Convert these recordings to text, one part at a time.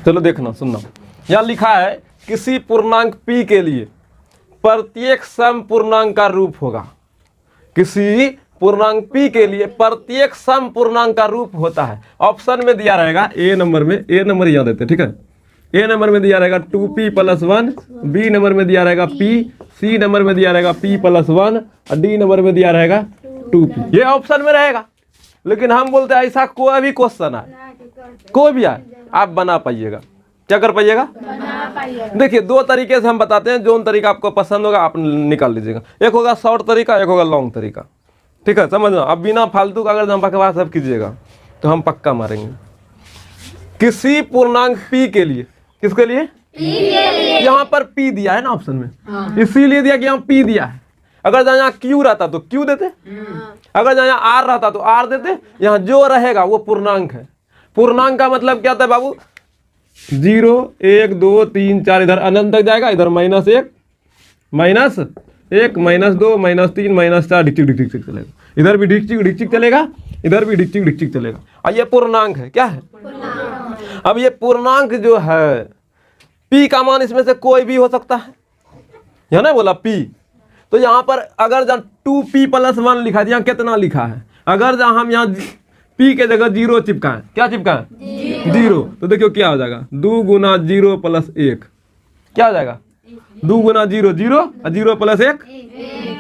चलो देखना सुनना, यहाँ लिखा है किसी पूर्णांक p के लिए प्रत्येक सम पूर्णांक का रूप होगा। किसी पूर्णांक p के लिए प्रत्येक सम पूर्णांक का रूप होता है। ऑप्शन में दिया रहेगा ए नंबर में, ए नंबर यहाँ देते, ठीक है। ए नंबर में दिया रहेगा 2p + 1, बी नंबर में दिया रहेगा p, सी नंबर में दिया रहेगा p + 1 और डी नंबर में दिया रहेगा 2p। ये ऑप्शन में रहेगा। लेकिन हम बोलते हैं ऐसा कोई भी क्वेश्चन आए, कोई भी आए, आप बना पाइएगा। क्या कर पाइएगा? देखिए दो तरीके से हम बताते हैं, जो तरीका आपको पसंद होगा आप निकाल लीजिएगा। एक होगा शॉर्ट तरीका, एक होगा लॉन्ग तरीका, ठीक है, समझना। अब बिना फालतू का अगर हम बकवास सब कीजिएगा तो हम पक्का मारेंगे। किसी पूर्णांक p के लिए, किसके लिए? यहाँ पर p दिया है ना ऑप्शन में, इसीलिए दिया कि यहाँ p दिया है। अगर यहाँ q रहता तो q देते, अगर यहाँ r रहता तो r देते। यहाँ जो रहेगा वो पूर्णांक है। पूर्णांक का मतलब क्या था बाबू? 0 1 2 3 4, इधर अनंत तक जाएगा, इधर -1 -1 -2 -3 -4 ढिक ढिक चलेगा, इधर भी ढिक चलेगा, इधर भी ढिक चलेगा। और ये पूर्णांक है। क्या है? अब ये पूर्णांक जो है p का मान इसमें से कोई भी हो सकता है, है ना, बोला p। तो यहाँ पर अगर 2p + 1 लिखा है, यहाँ कितना लिखा है? अगर हम यहाँ p के जगह 0 चिपकाएं, क्या चिपकाएं? 0, तो देखियो क्या हो जाएगा, 2 × 0 + 1 क्या हो जाएगा? 2 × 0 0 और 0 + 1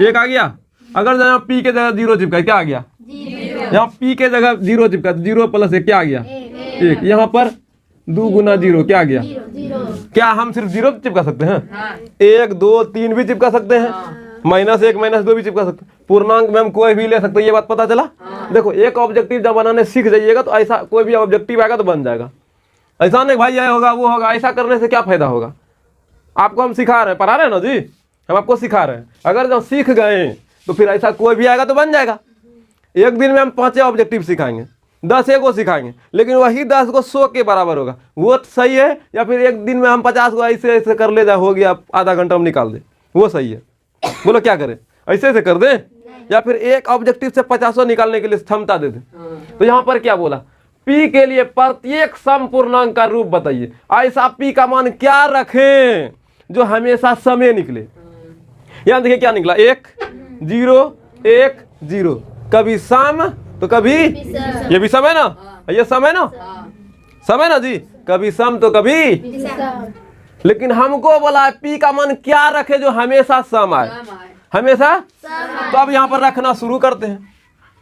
1 आ गया। अगर यहाँ p के जगह 0 चिपकाए क्या आ गया? यहाँ p के जगह 0 चिपका, 0 + 1 क्या आ गया? 1। यहाँ पर 2 × 0 क्या आ गया? क्या हम सिर्फ 0 चिपका सकते हैं? 1 2 3 भी चिपका सकते हैं, -1 -2 भी चिपका सकते हैं। पूर्णांक में हम कोई भी ले सकते हैं, ये बात पता चला। देखो एक ऑब्जेक्टिव जब बनाने सीख जाइएगा तो ऐसा कोई भी ऑब्जेक्टिव आएगा तो बन जाएगा। ऐसा नहीं भाई ये होगा वो होगा, ऐसा करने से क्या फायदा होगा? आपको हम सिखा रहे हैं, पढ़ा रहे हैं ना जी, हम आपको सिखा रहे हैं। अगर जब सीख गए तो फिर ऐसा कोई भी आएगा तो बन जाएगा। एक दिन में हम 5 ऑब्जेक्टिव सिखाएंगे, 10 को सिखाएंगे, लेकिन वही 10 को 100 के बराबर होगा, वो सही है? या फिर एक दिन में हम 50 को ऐसे ऐसे कर ले, जा हो गया आधा घंटा हम निकाल दे, वो सही है? बोलो क्या करें, ऐसे ऐसे कर दें या फिर एक ऑब्जेक्टिव से 50 निकालने के लिए क्षमता दे दें? तो यहाँ पर क्या बोला? p के लिए प्रत्येक सम पूर्णांक का रूप बताइए। ऐसा p का मान क्या रखें जो हमेशा समय निकले। यहाँ देखिए क्या निकला, 1 0 1 0, कभी सम तो कभी, ये भी सम है ना, ये सम है ना, सम है ना जी, कभी सम तो कभी। लेकिन हमको बोला p का मान क्या रखे जो हमेशा सम आए, हमेशा। तो अब यहाँ पर रखना शुरू करते हैं।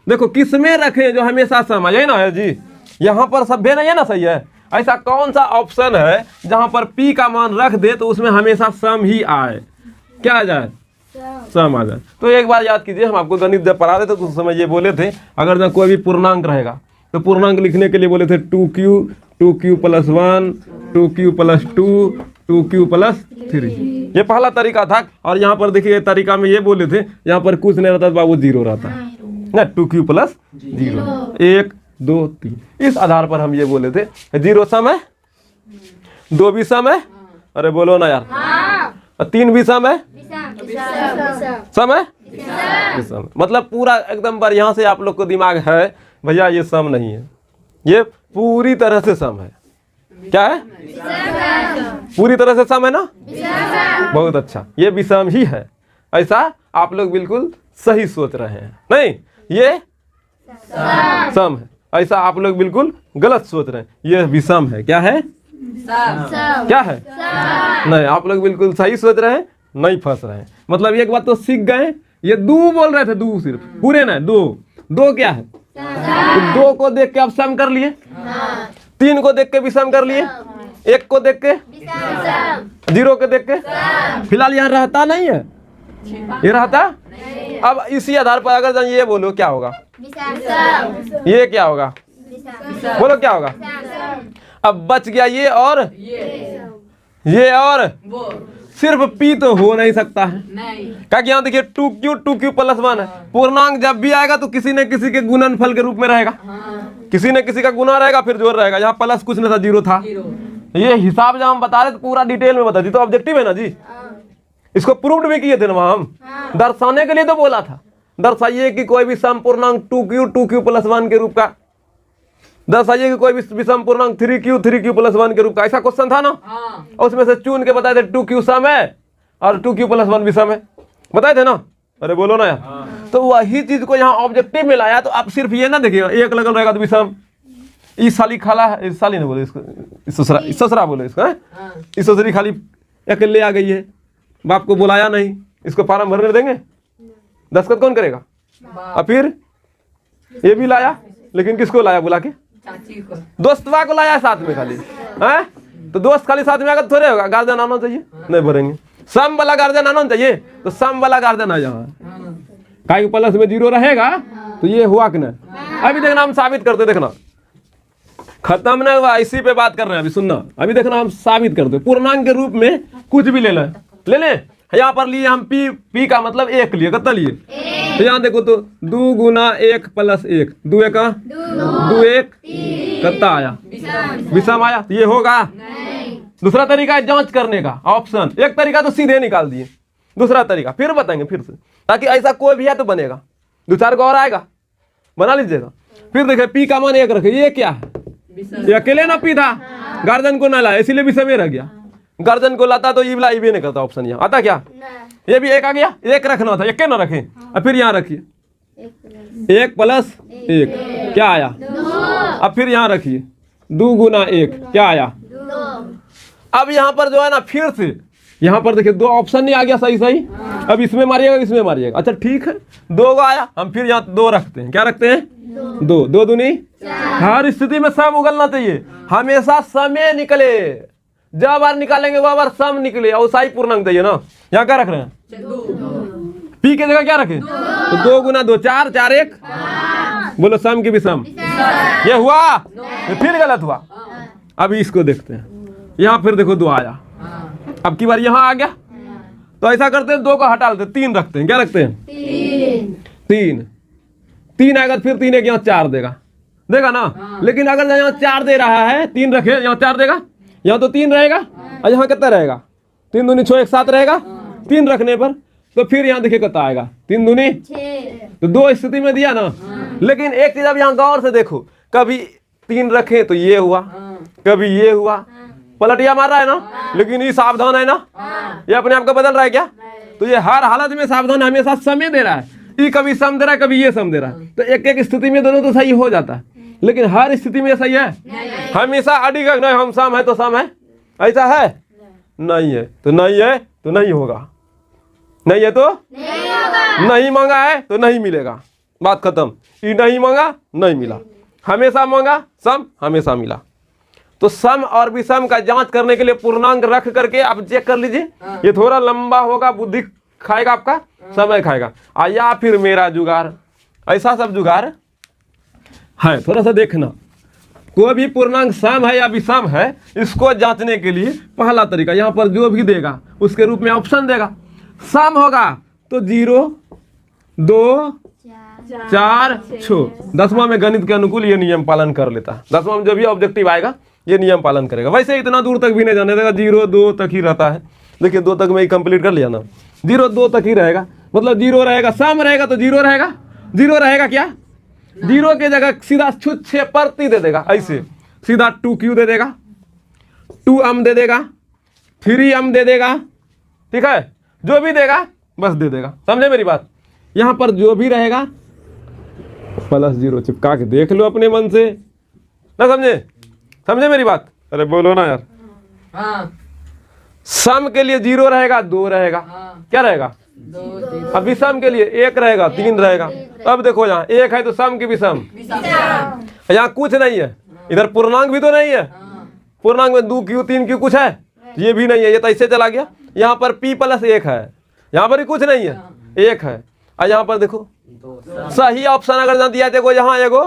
देखो किस में रखे जो हमेशा सम आए, ना है जी, यहाँ पर सभ्य नहीं है ना, सही है। ऐसा कौन सा ऑप्शन है जहाँ पर p का मान रख दे तो उसमें हमेशा सम ही आए? क्या आ जाए? सम आ जाए। तो एक बार याद कीजिए, हम आपको गणित जब पढ़ा रहे थे तो उस समय ये बोले थे, अगर जहाँ कोई भी पूर्णांक रहेगा तो पूर्णांक लिखने के लिए बोले थे 2q + 1 2q + 2 2q + 3। ये पहला तरीका था। और यहाँ पर देखिए तरीका में ये बोले थे, यहाँ पर कुछ नहीं रहता बाबू, 0 रहता ना, 2q + 0 1 2 3। इस आधार पर हम ये बोले थे 0 सम है, 2 भी सम है, अरे बोलो ना यार, 3 भी सम है, सम है, सम। मतलब पूरा एकदम बढ़िया से आप लोग को दिमाग है भैया ये सम नहीं है, ये पूरी तरह से सम है। क्या है? पूरी तरह से सम है ना, बहुत अच्छा, ये विषम ही है। ऐसा आप लोग बिल्कुल सही सोच रहे हैं, नहीं ये सम है, ऐसा आप लोग बिल्कुल गलत सोच रहे हैं, ये विषम है। क्या है? क्या है? नहीं, आप लोग बिल्कुल सही सोच रहे हैं, नहीं फंस रहे हैं। मतलब एक बात तो सीख गए, ये 2 बोल रहे थे, 2 सिर्फ, पूरे ना 2 क्या है? तो 2 को देख के आप सम कर लिए, 3 को देख के भी सम कर लिए, 1 को देख के, 0 को देख के। फिलहाल यहाँ रहता नहीं है, ये रहता। अब इसी आधार पर अगर ये बोलो क्या होगा, ये क्या होगा, बोलो क्या होगा। अब बच गया ये और ये और सिर्फ p तो हो नहीं सकता है, क्या कि यहाँ देखिए 2q + 1 है। पूर्णांक जब भी आएगा तो किसी न किसी के गुणनफल के रूप में रहेगा, किसी न किसी का गुना रहेगा फिर जोड़ रहेगा। यहाँ प्लस कुछ नहीं था, 0 था। ये हिसाब जब हम बता रहे तो पूरा डिटेल में बता दी, तो ऑब्जेक्टिव है ना जी, इसको प्रूव्ड भी किए थे ना हम, दर्शाने के लिए तो बोला था। दर्शाइए कि कोई भी सम पूर्णांक 2q + 1 के रूप का 10 आइए कि कोई भी विषम पूर्णांक 3q प्लस 1 के रूप का, ऐसा क्वेश्चन था ना। और उसमें से चुन के बताए थे 2q सम है और 2q प्लस 1 विषम है, बताए थे ना। अरे बोलो ना यार। तो वही चीज को यहाँ ऑब्जेक्टिव में लाया, तो आप सिर्फ ये ना देखिए एक लगल रहेगा तो विषम, इस साली खाला है, इस साली नहीं बोले इसको, इस ससुरा बोले इसको, इस ससुरी खाली अकेले आ गई है, बाप को बुलाया नहीं, इसको फार्म भरने देंगे, दस्तखत कौन करेगा। और फिर ये भी लाया, लेकिन किसको लाया बुला के, दोस्तवा को लाया साथ में खाली है। तो दोस्त खाली साथ में आकर थोड़े होगा, गार्जियन आना चाहिए, नहीं भरेंगे। सम वाला गार्जियन आना चाहिए, तो सम वाला गार्जियन आ जाओ, काई प्लस में 0 रहेगा तो ये हुआ कि नहीं। अभी देखना हम साबित करते, देखना खत्म नहीं हुआ, इसी पे बात कर रहे हैं अभी, सुनना। अभी देखना हम साबित करते, पूर्णांक के रूप में कुछ भी ले लें। यहाँ पर लिए हम पी का मतलब 1 लिए, कितना लिए, तो यहाँ देखो तो 2 गुना 1 प्लस 1, 2 1 2 1 कितना आया, विषम आया, ये होगा। दूसरा तरीका है जांच करने का, ऑप्शन। एक तरीका तो सीधे निकाल दिए, दूसरा तरीका फिर बताएंगे फिर से, ताकि ऐसा कोई भी है तो बनेगा, 2-4 को और आएगा, बना लीजिएगा। फिर देखिए पी का मान 1 रखे, ये क्या है, ये अकेले ना पी था, गार्जियन को ना लाया, इसीलिए विषम रह गया। गार्जियन को लाता तो ये भी नहीं करता, ऑप्शन यहाँ आता क्या, ये भी 1 आ गया, 1 रखना था, 1 ना रखे। अब फिर यहाँ रखिए 1 प्लस 1 क्या आया, अब फिर यहाँ रखिए 2 गुना 1 क्या आया। अब यहाँ पर जो है ना फिर से यहाँ पर देखिए 2 ऑप्शन नहीं आ गया सही। अब इसमें मारिएगा, इसमें मारिएगा, अच्छा ठीक है 2 का आया, हम फिर यहाँ 2 रखते हैं, क्या रखते हैं 2, 2 दूनी। हर स्थिति में सम उगलना चाहिए, हमेशा समय निकले, जब बार निकालेंगे वह बार सम निकले, और सही पूर्णांक चाहिए ना। यहाँ क्या रख रहे हैं, पी की जगह क्या रखे, तो 2 गुना 2 4 4 1 बोलो सम की भी सम, ये हुआ, ये फिर गलत हुआ। अभी इसको देखते हैं, यहाँ फिर देखो 2 आया, अब की बार यहाँ आ गया, तो ऐसा करते हैं 2 को हटा देते, 3 रखते हैं, क्या रखते हैं 3 आएगा, फिर 3 एक यहाँ 4 देगा ना। लेकिन अगर यहाँ 4 दे रहा है, 3 रखे यहाँ 4 देगा, यहाँ तो 3 रहेगा, और यहाँ कितना रहेगा 3 दूनी 6 1 7 रहेगा, 3 रखने पर तो फिर यहाँ देखिए कितना आएगा 3 दूनी 6, तो 2 स्थिति में दिया ना। लेकिन एक चीज अब यहाँ गौर से देखो, कभी 3 रखे तो ये हुआ, कभी ये हुआ, पलटिया मार रहा है ना, लेकिन ये सावधान है ना, ये अपने आप को बदल रहा है क्या, तो ये हर हालत में सावधान, हमेशा समय दे रहा है, ये कभी सम दे रहा है, कभी ये सम दे रहा है, तो एक एक स्थिति में दोनों तो सही हो जाता है, लेकिन हर स्थिति में सही है हमेशा अड़ी का नहीं, हम सम है तो सम है, ऐसा है नहीं है तो नहीं है, तो नहीं होगा, नहीं है तो नहीं मांगा है तो नहीं मिलेगा, बात खत्म। ये नहीं मांगा नहीं मिला, हमेशा मांगा सम हमेशा मिला। तो सम और विषम का जांच करने के लिए पूर्णांक रख करके आप चेक कर लीजिए, ये थोड़ा लंबा होगा, बुद्धि खाएगा आपका, समय खाएगा। या फिर मेरा जुगाड़, ऐसा सब जुगाड़ है, थोड़ा सा देखना। कोई भी पूर्णांक सम है या विषम है, इसको जांचने के लिए पहला तरीका, यहाँ पर जो भी देगा उसके रूप में ऑप्शन देगा। सम होगा तो 0 2 4 6, 10वां में गणित के अनुकूल ये नियम पालन कर लेता है, 10वां में जो भी ऑब्जेक्टिव आएगा ये नियम पालन करेगा। वैसे इतना दूर तक भी नहीं जाने देगा, 0 2 तक ही रहता है। देखिए 2 तक में ही कंप्लीट कर लिया ना, 0 2 तक ही रहेगा, मतलब 0 रहेगा, सम रहेगा तो 0 रहेगा, 0 रहेगा क्या, 0 के जगह सीधा 6 प्रति दे देगा, ऐसे सीधा 2q दे देगा, 2m दे देगा, 3m दे देगा, ठीक है, जो भी देगा बस दे देगा, समझे मेरी बात। यहाँ पर जो भी रहेगा प्लस 0 चिपका के देख लो अपने मन से, ना समझे मेरी बात। अरे बोलो ना यार। सम के लिए 0 रहेगा 2 रहेगा, क्या रहेगा, अब विषम के लिए 1 रहेगा 3 रहेगा। अब देखो यहाँ 1 है तो सम की विषम, यहाँ कुछ नहीं है, इधर पूर्णांक भी तो नहीं है, पूर्णांक में 2q 3q कुछ है, ये भी नहीं है, ये तो ऐसे चला गया। यहाँ पर p प्लस 1 है, यहाँ पर ही कुछ नहीं है, 1 है। और यहाँ पर देखो सही ऑप्शन अगर ना दिया, देखो यहाँ एगो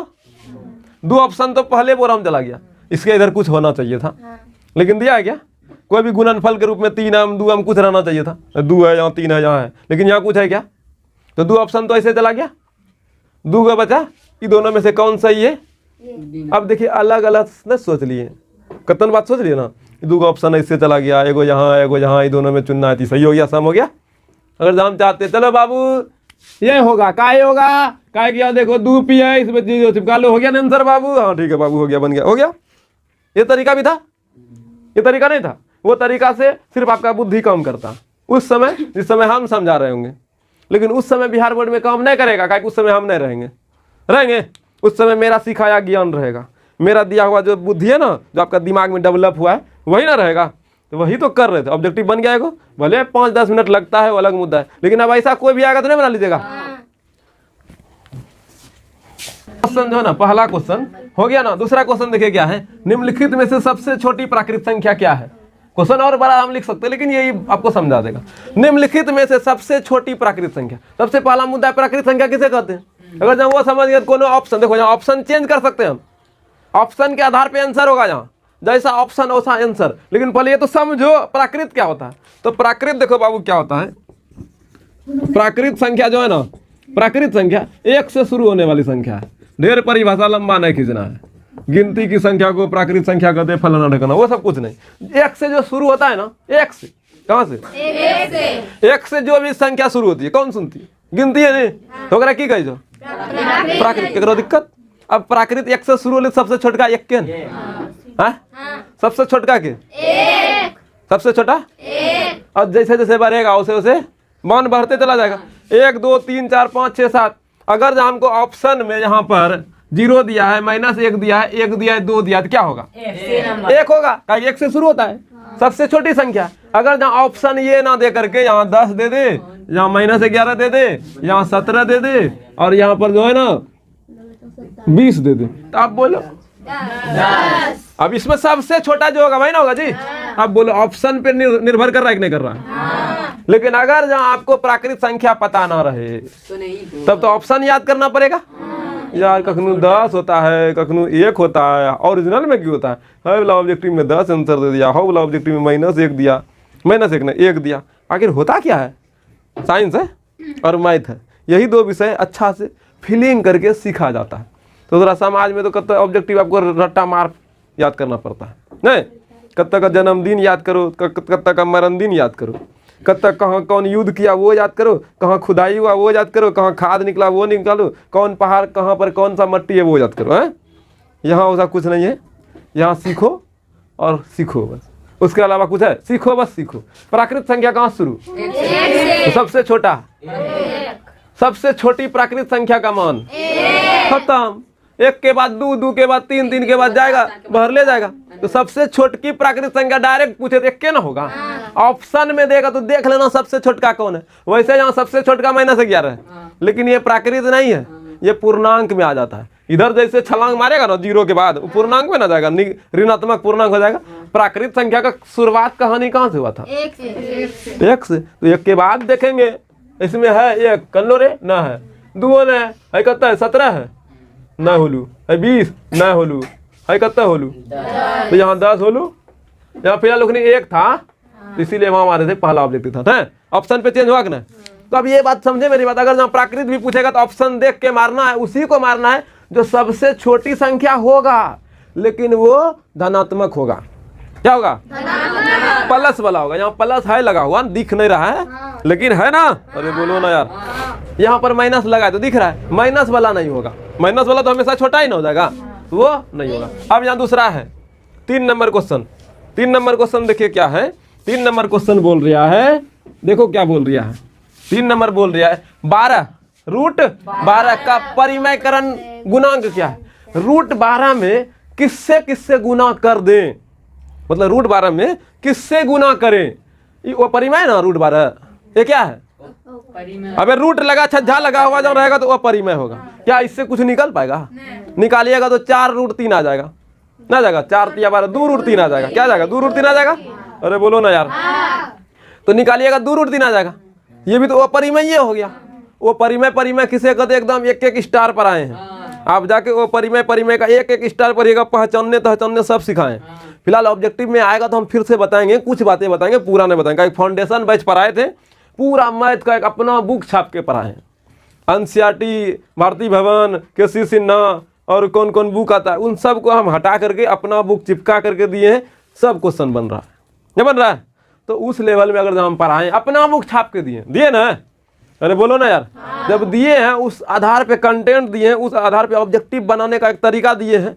2 ऑप्शन तो पहले बोरा में चला गया, इसके इधर कुछ होना चाहिए था, लेकिन दिया है क्या, कोई भी गुणनफल के रूप में 3m 2m कुछ रहना चाहिए था, 2 है यहाँ 3 है यहाँ है, लेकिन यहाँ कुछ है क्या, तो 2 ऑप्शन तो ऐसे चला गया, 2 का बचा, ये दोनों में से कौन सही है। अब देखिए अलग अलग न सोच लिए, कतन बात सोच लिए ना, 2 का ऑप्शन ऐसे चला गया, एगो यहाँ ये दोनों में चुनना है, सही हो गया, सम हो गया। अगर हम चाहते चलो बाबू ये होगा, काय होगा, क्या किया देखो 2 पी है, इसमें जीरो चिपका लो, हो गया ना आंसर बाबू। हाँ ठीक है बाबू, हो गया, बन गया, हो गया। ये तरीका भी था, ये तरीका नहीं था। वो तरीका से सिर्फ आपका बुद्धि काम करता उस समय, जिस समय हम समझा रहे होंगे। लेकिन उस समय बिहार बोर्ड में काम नहीं करेगा, क्या उस समय हम नहीं रहेंगे। उस समय मेरा सिखाया ज्ञान रहेगा, मेरा दिया हुआ जो बुद्धि है ना, जो आपका दिमाग में डेवलप हुआ है, वही ना रहेगा। तो वही तो कर रहे थे, ऑब्जेक्टिव बन गया है। भले 5-10 मिनट लगता है, वो अलग मुद्दा है, लेकिन अब ऐसा कोई भी आएगा तो नहीं बना लीजिएगा। क्वेश्चन जो है ना, पहला क्वेश्चन हो गया ना। दूसरा क्वेश्चन देखिए क्या है, निम्नलिखित में से सबसे छोटी प्राकृत संख्या क्या है। क्वेश्चन और बड़ा हम लिख सकते हैं, लेकिन यही आपको समझा देगा। निम्नलिखित में से सबसे छोटी प्राकृत संख्या, सबसे पहला मुद्दा है प्राकृत संख्या किसे कहते हैं। अगर जब वो समझ गए कोनो ऑप्शन, देखो यहाँ ऑप्शन चेंज कर सकते हैं हम, ऑप्शन के आधार पे आंसर होगा, यहाँ जैसा ऑप्शन वैसा आंसर। लेकिन पहले ये तो समझो प्राकृत क्या होता है। तो प्राकृत देखो बाबू क्या होता है, प्राकृत संख्या जो है ना, प्राकृत संख्या 1 से शुरू होने वाली संख्या है। ढेर परिभाषा लंबा नहीं खींचना है, गिनती की संख्या को प्राकृत संख्या कहते हैं, फलाना ढकना, वो सब कुछ नहीं। 1 से जो शुरू होता है ना, 1 से, कहाँ से, 1 से जो भी संख्या शुरू होती है, कौन सुनती है, गिनती है नहीं, तो अगर की कही प्राकृत, करो दिक्कत। अब प्राकृत 1 से शुरू होने, सबसे छोटका 1 के हाँ, सबसे छोटका के सबसे छोटा, और जैसे जैसे बढ़ेगा वैसे वैसे मान बढ़ते चला जाएगा। 1 2 3 4 5 6 7। अगर हमको ऑप्शन में यहाँ पर 0 दिया है, -1 दिया है, 1 दिया है, 2 दिया है, तो क्या होगा, 1 होगा, क्या 1 से शुरू होता है, सबसे छोटी संख्या। अगर जहाँ ऑप्शन ये ना दे करके यहाँ 10 दे दे, यहाँ -11 दे दे, यहाँ 17 दे दे, और यहाँ पर जो है ना 20 दे दे, तो आप बोलो 10। अब इसमें सबसे छोटा जो होगा वही ना होगा जी। अब बोलो ऑप्शन पे निर्भर कर रहा है कि नहीं कर रहा है। लेकिन अगर जहाँ आपको प्राकृत संख्या पता ना रहे तब तो ऑप्शन याद करना पड़ेगा। यार कखनू 10 होता है, कखनू 1 होता है, ओरिजिनल में क्यों होता है, है वाला ऑब्जेक्टिव में 10 आंसर दे दिया, हो वाला ऑब्जेक्टिव में -1 दिया, -1 ने 1 दिया। आखिर होता क्या है, साइंस है और मैथ है, यही 2 विषय अच्छा से फीलिंग करके सीखा जाता है। तो जरा समाज में तो कब तक ऑब्जेक्टिव आपको रट्टा मार याद करना पड़ता है, नहीं, कब तक का जन्मदिन याद करो, कब तक का मरण दिन याद करो, कब तक कहाँ कौन युद्ध किया वो याद करो, कहाँ खुदाई हुआ वो याद करो, कहाँ खाद निकला वो निकालो, कौन पहाड़ कहाँ पर कौन सा मट्टी है वो याद करो। है यहाँ वैसा कुछ नहीं है, यहाँ सीखो और सीखो बस, उसके अलावा कुछ है, सीखो बस सीखो। प्राकृत संख्या कहाँ शुरू, तो सबसे छोटा, सबसे छोटी प्राकृत संख्या का मान खत्म। 1 के बाद 2, 2 के बाद 3, 3 के बाद जाएगा बाहर ले जाएगा। तो सबसे छोटकी प्राकृत संख्या डायरेक्ट पूछे तो 1 के ना होगा, ऑप्शन में देगा तो देख लेना सबसे छोटका कौन है। वैसे यहाँ सबसे छोटका -11 है, लेकिन ये प्राकृत नहीं है, ये पूर्णांक में आ जाता है। इधर जैसे छलांग मारेगा ना 0 के बाद, वो पूर्णांक में ना जाएगा, ऋणात्मक पूर्णांक हो जाएगा। प्राकृत संख्या का शुरुआत कहानी कहाँ से हुआ था, 1 से। तो 1 के बाद देखेंगे इसमें है 1 कर लो रे, ना है 2 ने है, कहता है 17 है ना होलू, है 20 ना होलू, है कहता होलू, तो यहाँ 10 होलू, यहाँ फिलहाल लोग 1 था, इसीलिए वहां हमारे थे पहला ऑब्जेक्टिव था। ऑप्शन पे चेंज हुआ कि ना। तो अब ये बात समझे मेरी बात, अगर जहाँ प्राकृत भी पूछेगा तो ऑप्शन देख के मारना है, उसी को मारना है जो सबसे छोटी संख्या होगा, लेकिन वो धनात्मक होगा। क्या होगा, प्लस वाला होगा। यहाँ प्लस है लगा हुआ, दिख नहीं रहा है लेकिन है ना, अरे बोलो ना यार, यहाँ पर माइनस लगा है तो दिख रहा है, माइनस वाला नहीं होगा, माइनस वाला तो हमेशा छोटा ही ना हो जाएगा, वो नहीं होगा। अब यहाँ दूसरा है 3 नंबर क्वेश्चन। 3 नंबर क्वेश्चन देखिए क्या है, 3 नंबर क्वेश्चन बोल रहा है, देखो क्या बोल रहा है। 3 नंबर बोल रहा है 12 √12 का परिमयकरण गुणांक क्या है। √12 में किससे किससे गुना कर दें, मतलब √12 में किससे गुना करें, वो परिमय ना √12, ये क्या है, अबे रूट लगा छज्जा लगा हुआ जो रहेगा तो वह परिमय होगा। क्या इससे कुछ निकल पाएगा, निकालिएगा तो 4 √3 आ जाएगा, ना जाएगा 4 × 12 2 √3 आ जाएगा, क्या जाएगा 2 √3 आ जाएगा, अरे बोलो ना यार, तो निकालिएगा 2 √3 आ जाएगा। ये भी तो वो परिमय ये हो गया। वो परिमय किसे कहते, एकदम 1-1 स्टार पर आए हैं। आप जाके वो परिमय का 1-1 स्टार पढ़िएगा, पहचानने सब सिखाएं। फिलहाल ऑब्जेक्टिव में आएगा तो हम फिर से बताएंगे, कुछ बातें बताएंगे, पूरा नहीं बताएंगे। फाउंडेशन बैच पढ़ाए थे, पूरा मैथ का एक अपना बुक छाप के पढ़ाए हैं। एनसीईआरटी, भारती भवन, केसी सिन्हा और कौन कौन बुक आता है, उन सब को हम हटा करके अपना बुक चिपका करके दिए हैं। सब क्वेश्चन बन रहा है, नहीं बन रहा है, तो उस लेवल में अगर हम पढ़ाएं, अपना बुक छाप के दिए ना, अरे बोलो ना यार। जब दिए हैं उस आधार पे कंटेंट दिए हैं, उस आधार पे ऑब्जेक्टिव बनाने का एक तरीका दिए हैं,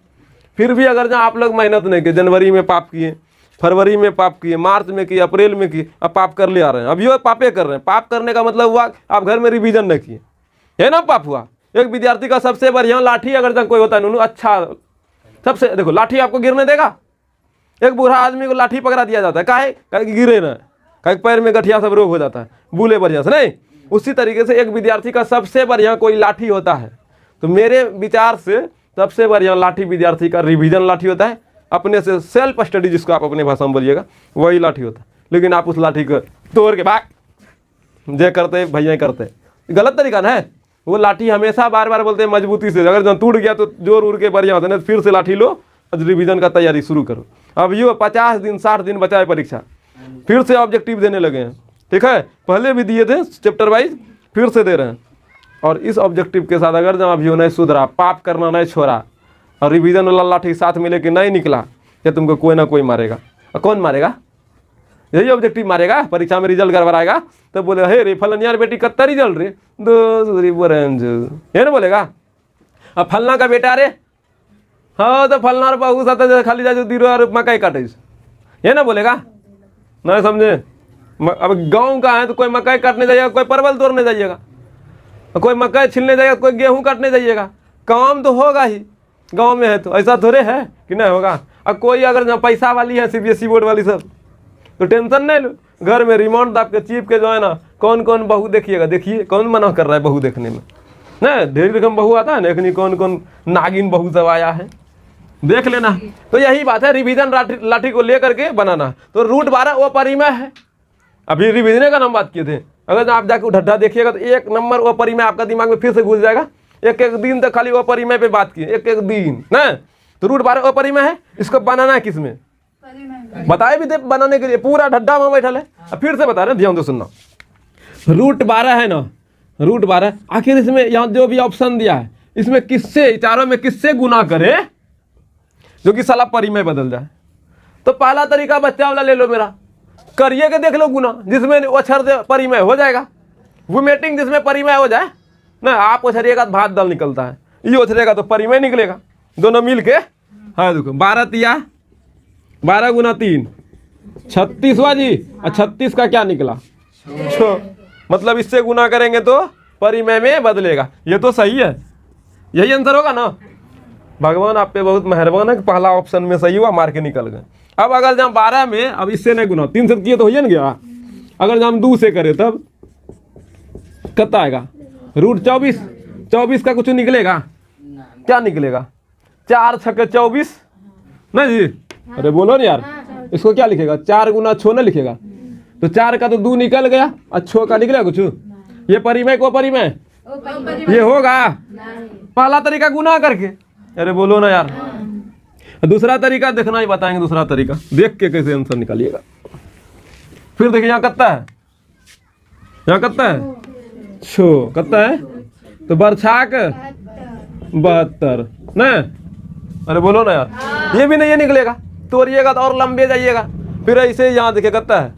फिर भी अगर जहाँ आप लोग मेहनत नहीं किए, जनवरी में पाप किए, फरवरी में पाप किए, मार्च में किए, अप्रैल में किए, अब पाप कर ले आ रहे हैं, अब ये पापे कर रहे हैं। पाप करने का मतलब हुआ आप घर में रिवीजन नहीं किए, है ना, पाप हुआ। एक विद्यार्थी का सबसे बढ़िया लाठी अगर जब कोई होता है ना, अच्छा सबसे देखो लाठी आपको गिरने देगा। एक बूढ़ा आदमी को लाठी पकड़ा दिया जाता है, काहे कि गिरे ना, काहे पैर में गठिया सब रोग हो जाता है, बोले बढ़िया से नहीं। उसी तरीके से एक विद्यार्थी का सबसे बढ़िया कोई लाठी होता है। तो मेरे विचार से सबसे बढ़िया लाठी विद्यार्थी का रिवीजन लाठी होता है, अपने से सेल्फ स्टडी जिसको आप अपने भाषा में बोलिएगा, वही लाठी होता है। लेकिन आप उस लाठी को तोड़ के भाग जे करते भैया करते, गलत तरीका ना है। वो लाठी हमेशा बार बार बोलते हैं मजबूती से, अगर जब टूट गया तो जोर उड़ के बढ़िया होता है, फिर से लाठी लो, रिवीजन का तैयारी शुरू करो। अब ये 50 दिन 60 दिन बचा है परीक्षा, फिर से ऑब्जेक्टिव देने लगे हैं, ठीक है। पहले भी दिए थे चैप्टर वाइज, फिर से दे रहे हैं। और इस ऑब्जेक्टिव के साथ अगर जब अभी नहीं सुधरा, पाप करना नहीं छोड़ा, और रिवीजन वाला लाठी साथ में लेके नहीं निकला, या तुमको कोई ना कोई मारेगा। और कौन मारेगा? यही ऑब्जेक्टिव मारेगा। परीक्षा में रिजल्ट गड़बड़ाएगा तो बोले हे रे फलनियार बेटी कत्ता रिजल्ट रे दूसरी बोरेंज, ये ना बोलेगा। अब फलना का बेटा रे, हाँ तो फलना बहू साथ खाली जा दीरो और मकई काटे, ये ना बोलेगा। नहीं समझे? अब गांव का है तो कोई मकई काटने जाइएगा, कोई परवल तोड़ने जाइएगा, कोई मकई छिलने जाइएगा, कोई गेहूं काटने जाइएगा, काम तो होगा ही। गांव में है तो ऐसा थोड़े है कि नहीं होगा। अब कोई अगर पैसा वाली है CBSE बोर्ड वाली सब, तो टेंशन नहीं लो, घर में रिमोट दाब के चीप के जो है ना, कौन कौन बहू देखिएगा। देखिए कौन मना कर रहा है बहू देखने में, ना ढेर रकम बहू आता है ना, लेकिन कौन कौन नागिन बहू सब आया है, देख लेना। तो यही बात है, रिवीजन लाठी को लेकर के बनाना। तो रूट 12 वो परिमेय है। अभी रिवीजन का नाम बात किए थे, अगर आप जाके ढड्ढा देखिएगा तो 1 नंबर वो परिमेय आपका दिमाग में फिर से घुस जाएगा। एक दिन तक खाली वो परिमेय पे बात किए, एक दिन ना। तो रूट 12 वो परिमेय है, इसको बनाना है किसमें बताए भी थे बनाने के लिए, पूरा ढड्ढा में बैठल है। अब फिर से बता रहे, ध्यान से सुनना। रूट 12 है ना, रूट 12 आखिर इसमें यहाँ जो भी ऑप्शन दिया है, इसमें किससे, चारों में किससे गुना करे जो कि साला परिमेय बदल जाए। तो पहला तरीका बच्चा वाला ले लो मेरा, करिए के देख लो गुना, जिसमें अक्षर परिमेय हो जाएगा। वोमेटिंग जिसमें परिमेय हो जाए ना, आप उछरिएगा तो भात दाल निकलता है, ये उछरेगा तो परिमेय निकलेगा, दोनों मिल के। हाँ देखो 12 तिया 12 गुना 3 36 हुआ जी। और 36 का क्या निकला 6, मतलब इससे गुना करेंगे तो परिमेय में बदलेगा। ये तो सही है, यही आंसर होगा ना। भगवान आप पे बहुत मेहरबान है कि पहला ऑप्शन में सही हुआ, मार के निकल गए। अब अगर जब 12 में, अब इससे नहीं गुना, 3 से किए तो हो ही ना गया। अगर हम 2 से करें तब कितना आएगा, रूट 24। 24 का कुछ निकलेगा, क्या निकलेगा, 4 छक्के 24 ना जी। अरे बोलो ना यार, इसको क्या लिखेगा, 4 गुना 6 ना लिखेगा। तो 4 का तो 2 निकल गया और 6 का निकलेगा कुछ। ये परिमेय को परिमेय ये होगा पहला तरीका गुना करके। अरे बोलो ना यार। दूसरा तरीका देखना ही बताएंगे, दूसरा तरीका देख के कैसे आंसर निकालिएगा। फिर देखिए यहाँ कितना है, यहाँ कितना है 6, कितना है तो बरछाक 72 ना। अरे बोलो ना यार, ये भी नहीं, ये निकलेगा, तोड़िएगा तो और लंबे जाइएगा। फिर ऐसे यहाँ देखिए कितना है,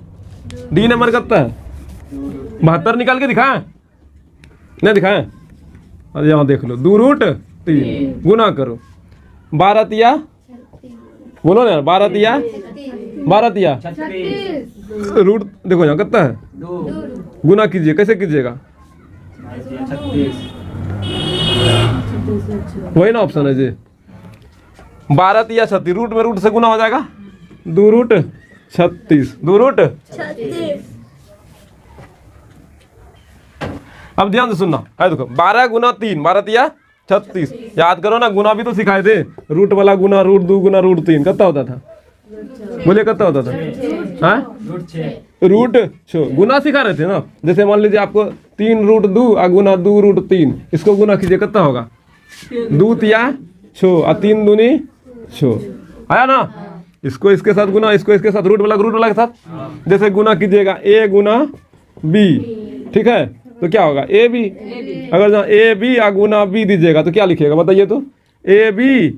डी नंबर कितना है 72 निकाल के दिखाएं, नहीं दिखाएं। अरे यहाँ देख लो, 2 रूट 3 गुना करो 12 तिया, बोलो ना यार 12 तिया 12 तिया रूट देखो यहाँ कितना है, गुना कीजिए, कैसे कीजिएगा, वही ना ऑप्शन है जी। 12 तिया 36, रूट में रूट से गुना हो जाएगा, 2 रूट 36, 2 रूट 36। अब ध्यान से सुनना है, देखो 12 गुना 3 12 तिया 36। याद करो ना, गुना भी तो सिखाए थे, रूट वाला गुना, रूट 2 गुना रूट 3 कितना होता था, बोले कितना होता था, हाँ रूट 6 गुना सिखा रहे थे ना। जैसे मान लीजिए आपको 3 रूट 2 गुना 2 रूट 3, इसको गुना कीजिए कितना होगा, 2 तिया 6 और 3 दूनी 6 आया ना। इसको इसके साथ गुना, इसको इसके साथ, रूट वाला के साथ जैसे गुना कीजिएगा a गुना b, ठीक है, तो क्या होगा ए बी। अगर जहाँ ए बी या गुना बी दीजिएगा तो क्या लिखिएगा बताइए, तो ए बी